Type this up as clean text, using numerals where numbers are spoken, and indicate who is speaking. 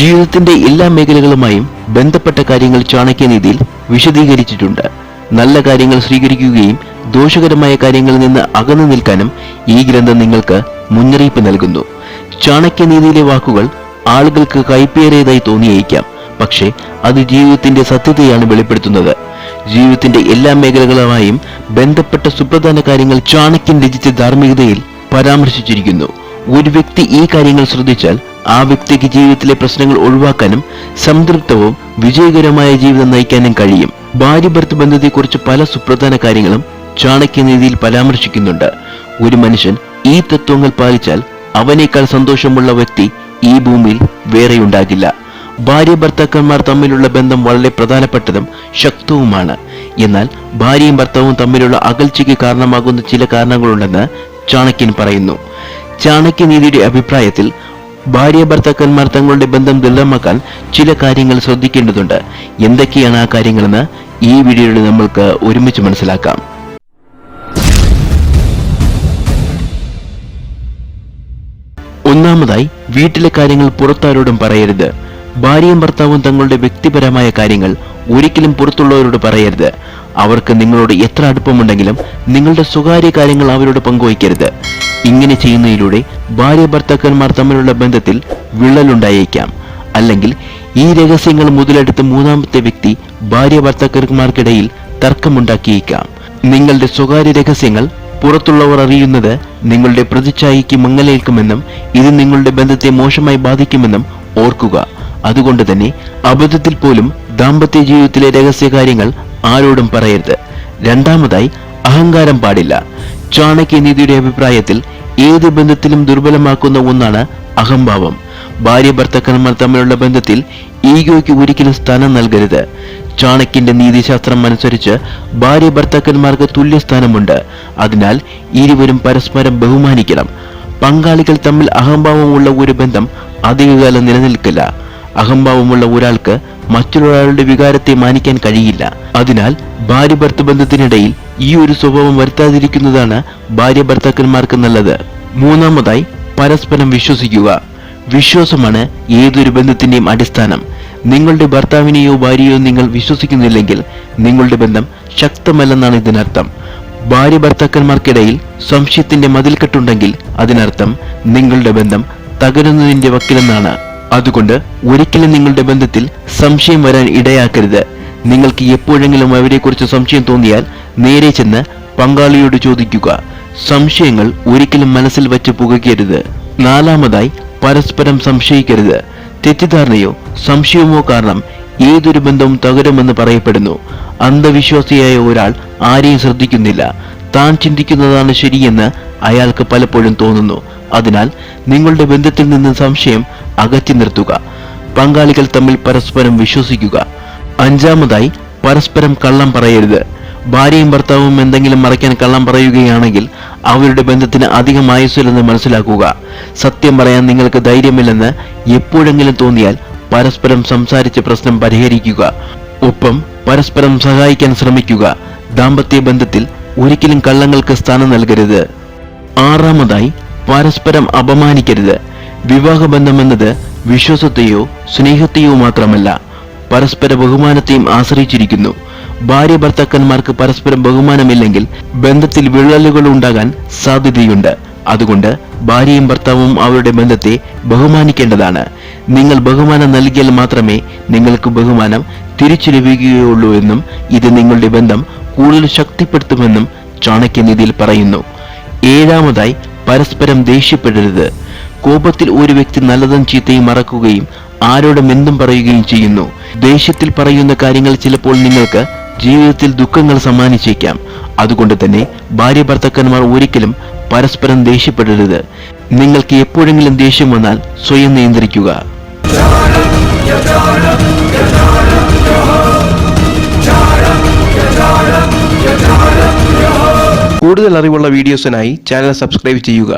Speaker 1: ജീവിതത്തിന്റെ എല്ലാ മേഖലകളുമായും ബന്ധപ്പെട്ട കാര്യങ്ങൾ ചാണക്യനീതിയിൽ വിശദീകരിച്ചിട്ടുണ്ട്. നല്ല കാര്യങ്ങൾ സ്വീകരിക്കുകയും ദോഷകരമായ കാര്യങ്ങളിൽ നിന്ന് അകന്നു നിൽക്കാനും ഈ ഗ്രന്ഥം നിങ്ങൾക്ക് മുന്നറിയിപ്പ് നൽകുന്നു. ചാണക്യനീതിയിലെ വാക്കുകൾ ആളുകൾക്ക് കൈപ്പേറിയതായി തോന്നിയേക്കാം, പക്ഷേ അത് ജീവിതത്തിന്റെ സത്യതയാണ് വെളിപ്പെടുത്തുന്നത്. ജീവിതത്തിന്റെ എല്ലാ മേഖലകളുമായും ബന്ധപ്പെട്ട സുപ്രധാന കാര്യങ്ങൾ ചാണക്യൻ രചിച്ച ധാർമ്മികതയിൽ പരാമർശിച്ചിരിക്കുന്നു. ഒരു വ്യക്തി ഈ കാര്യങ്ങൾ ശ്രദ്ധിച്ചാൽ ആ വ്യക്തിക്ക് ജീവിതത്തിലെ പ്രശ്നങ്ങൾ ഒഴിവാക്കാനും സംതൃപ്തവും വിജയകരമായ ജീവിതം നയിക്കാനും കഴിയും. ഭാര്യ ഭർത്തൃ ബന്ധത്തെക്കുറിച്ച് പല സുപ്രധാന കാര്യങ്ങളും ചാണക്യനീതിയിൽ പരാമർശിക്കുന്നുണ്ട്. ഒരു മനുഷ്യൻ ഈ തത്വങ്ങൾ പാലിച്ചാൽ അവനേക്കാൾ സന്തോഷമുള്ള വ്യക്തി ഈ ഭൂമിയിൽ വേറെയുണ്ടാകില്ല. ഭാര്യ ഭർത്താക്കന്മാർ തമ്മിലുള്ള ബന്ധം വളരെ പ്രധാനപ്പെട്ടതും ശക്തവുമാണ്. എന്നാൽ ഭാര്യയും ഭർത്താവും തമ്മിലുള്ള അകൽച്ചയ്ക്ക് കാരണമാകുന്ന ചില കാരണങ്ങളുണ്ടെന്ന് ചാണക്യൻ പറയുന്നു. ചാണക്യനീതിയുടെ അഭിപ്രായത്തിൽ ഭാര്യ ഭർത്താക്കന്മാർ തങ്ങളുടെ ബന്ധം ദൃഢമാക്കാൻ ചില കാര്യങ്ങൾ ശ്രദ്ധിക്കേണ്ടതുണ്ട്. എന്തൊക്കെയാണ് ആ കാര്യങ്ങളെന്ന് ഈ വീഡിയോയിൽ നമ്മൾക്ക് ഒരുമിച്ച് മനസ്സിലാക്കാം. ഒന്നാമതായി, വീട്ടിലെ കാര്യങ്ങൾ പുറത്താരോടും പറയരുത്. ഭാര്യയും ഭർത്താവും തങ്ങളുടെ വ്യക്തിപരമായ കാര്യങ്ങൾ ഒരിക്കലും പുറത്തുള്ളവരോട് പറയരുത്. അവർക്ക് നിങ്ങളോട് എത്ര അടുപ്പമുണ്ടെങ്കിലും നിങ്ങളുടെ സ്വകാര്യ കാര്യങ്ങൾ അവരോട് പങ്കുവയ്ക്കരുത്. ഇങ്ങനെ ചെയ്യുന്നതിലൂടെ ഭാര്യ ഭർത്താക്കന്മാർ തമ്മിലുള്ള ബന്ധത്തിൽ വിള്ളലുണ്ടായേക്കാം. അല്ലെങ്കിൽ ഈ രഹസ്യങ്ങൾ മുതലെടുത്ത് മൂന്നാമത്തെ വ്യക്തി ഭാര്യ ഭർത്താക്കന്മാർക്കിടയിൽ തർക്കമുണ്ടാക്കിയേക്കാം. നിങ്ങളുടെ സ്വകാര്യ രഹസ്യങ്ങൾ പുറത്തുള്ളവർ അറിയുന്നത് നിങ്ങളുടെ പ്രതിച്ഛായയ്ക്ക് മങ്ങലേൽക്കുമെന്നും ഇത് നിങ്ങളുടെ ബന്ധത്തെ മോശമായി ബാധിക്കുമെന്നും ഓർക്കുക. അതുകൊണ്ട് തന്നെ അബദ്ധത്തിൽ പോലും ദാമ്പത്യ ജീവിതത്തിലെ രഹസ്യ കാര്യങ്ങൾ ആരോടും പറയരുത്. രണ്ടാമതായി, അഹങ്കാരം പാടില്ല. ചാണക്യനീതിയുടെ അഭിപ്രായത്തിൽ ഏത് ബന്ധത്തിലും ദുർബലമാക്കുന്ന ഒന്നാണ് അഹംഭാവം. ഭാര്യ ഭർത്താക്കന്മാർ തമ്മിലുള്ള ബന്ധത്തിൽ ഈഗോയ്ക്ക് ഒരിക്കലും സ്ഥാനം നൽകരുത്. ചാണക്യന്റെ നീതിശാസ്ത്രം അനുസരിച്ച് ഭാര്യ ഭർത്താക്കന്മാർക്ക് തുല്യസ്ഥാനമുണ്ട്. അതിനാൽ ഇരുവരും പരസ്പരം ബഹുമാനിക്കണം. പങ്കാളികൾ തമ്മിൽ അഹംഭാവമുള്ള ഒരു ബന്ധം അധികകാലം നിലനിൽക്കില്ല. അഹംഭാവമുള്ള ഒരാൾക്ക് മറ്റൊരാളുടെ വികാരത്തെ മാനിക്കാൻ കഴിയില്ല. അതിനാൽ ഭാര്യ ഭർത്തൃ ബന്ധത്തിനിടയിൽ ഈ ഒരു സ്വഭാവം വരുത്താതിരിക്കുന്നതാണ് ഭാര്യ ഭർത്താക്കന്മാർക്ക് നല്ലത്. മൂന്നാമതായി, പരസ്പരം വിശ്വസിക്കുക. വിശ്വാസമാണ് ഏതൊരു ബന്ധത്തിന്റെയും അടിസ്ഥാനം. നിങ്ങളുടെ ഭർത്താവിനെയോ ഭാര്യയോ നിങ്ങൾ വിശ്വസിക്കുന്നില്ലെങ്കിൽ നിങ്ങളുടെ ബന്ധം ശക്തമല്ലെന്നാണ് ഇതിനർത്ഥം. ഭാര്യ ഭർത്താക്കന്മാർക്കിടയിൽ സംശയത്തിന്റെ മതിൽക്കെട്ടുണ്ടെങ്കിൽ അതിനർത്ഥം നിങ്ങളുടെ ബന്ധം തകരുന്നതിന്റെ വക്കിലെന്നാണ്. അതുകൊണ്ട് ഒരിക്കലും നിങ്ങളുടെ ബന്ധത്തിൽ സംശയം വരാൻ ഇടയാക്കരുത്. നിങ്ങൾക്ക് എപ്പോഴെങ്കിലും അവരെക്കുറിച്ച് സംശയം തോന്നിയാൽ നേരെ ചെന്ന് പങ്കാളിയോട് ചോദിക്കുക. സംശയങ്ങൾ ഒരിക്കലും മനസ്സിൽ വച്ച് പുകയ്ക്കരുത്. നാലാമതായി, പരസ്പരം സംശയിക്കരുത്. തെറ്റിദ്ധാരണയോ സംശയമോ കാരണം ഏതൊരു ബന്ധവും തകരുമെന്ന് പറയപ്പെടുന്നു. അന്ധവിശ്വാസിയായ ഒരാൾ ആരെയും ശ്രദ്ധിക്കുന്നില്ല. താൻ ചിന്തിക്കുന്നതാണ് ശരിയെന്ന് അയാൾക്ക് പലപ്പോഴും തോന്നുന്നു. അതിനാൽ നിങ്ങളുടെ ബന്ധത്തിൽ നിന്ന് സംശയം അകറ്റി നിർത്തുക. പങ്കാളികൾ തമ്മിൽ പരസ്പരം വിശ്വസിക്കുക. അഞ്ചാമതായി, പരസ്പരം കള്ളം പറയരുത്. ഭാര്യയും ഭർത്താവും എന്തെങ്കിലും മറയ്ക്കാൻ കള്ളം പറയുകയാണെങ്കിൽ അവരുടെ ബന്ധത്തിന് അധികം ആയുസ്സില്ലെന്ന് മനസ്സിലാക്കുക. സത്യം പറയാൻ നിങ്ങൾക്ക് ധൈര്യമില്ലെന്ന് എപ്പോഴെങ്കിലും തോന്നിയാൽ പരസ്പരം സംസാരിച്ച് പ്രശ്നം പരിഹരിക്കുക. ഒപ്പം പരസ്പരം സഹായിക്കാൻ ശ്രമിക്കുക. ദാമ്പത്യ ബന്ധത്തിൽ ഒരിക്കലും കള്ളങ്ങൾക്ക് സ്ഥാനം നൽകരുത്. ആറാമതായി, പരസ്പരം അപമാനിക്കരുത്. വിവാഹബന്ധം എന്നത് വിശ്വാസത്തെയോ സ്നേഹത്തെയോ മാത്രമല്ല, പരസ്പര ബഹുമാനത്തെയും ആശ്രയിച്ചിരിക്കുന്നു. ഭാര്യ ഭർത്താക്കന്മാർക്ക് പരസ്പരം ബഹുമാനമില്ലെങ്കിൽ ബന്ധത്തിൽ വിള്ളലുകൾ ഉണ്ടാകാൻ സാധ്യതയുണ്ട്. അതുകൊണ്ട് ഭാര്യയും ഭർത്താവും അവരുടെ ബന്ധത്തെ ബഹുമാനിക്കേണ്ടതാണ്. നിങ്ങൾ ബഹുമാനം നൽകിയാൽ മാത്രമേ നിങ്ങൾക്ക് ബഹുമാനം തിരിച്ചു ലഭിക്കുകയുള്ളൂ എന്നും ഇത് നിങ്ങളുടെ ബന്ധം കൂടുതൽ ശക്തിപ്പെടുത്തുമെന്നും ചാണക്യനീതിയിൽ പറയുന്നു. ഏഴാമതായി, പരസ്പരം ദേഷ്യപ്പെടരുത്. കോപത്തിൽ ഒരു വ്യക്തി നല്ലതും ചീത്തയും മറക്കുകയും ആരോടും എന്തും പറയുകയും ചെയ്യുന്നു. ദേഷ്യത്തിൽ പറയുന്ന കാര്യങ്ങൾ ചിലപ്പോൾ നിങ്ങൾക്ക് ജീവിതത്തിൽ ദുഃഖങ്ങൾ സമ്മാനിച്ചേക്കാം. അതുകൊണ്ട് തന്നെ ഭാര്യ ഭർത്താക്കന്മാർ ഒരിക്കലും പരസ്പരം ദേഷ്യപ്പെടരുത്. നിങ്ങൾക്ക് എപ്പോഴെങ്കിലും ദേഷ്യം വന്നാൽ സ്വയം നിയന്ത്രിക്കുക. കൂടുതൽ അറിവുള്ള വീഡിയോസിനായി ചാനൽ സബ്സ്ക്രൈബ് ചെയ്യുക.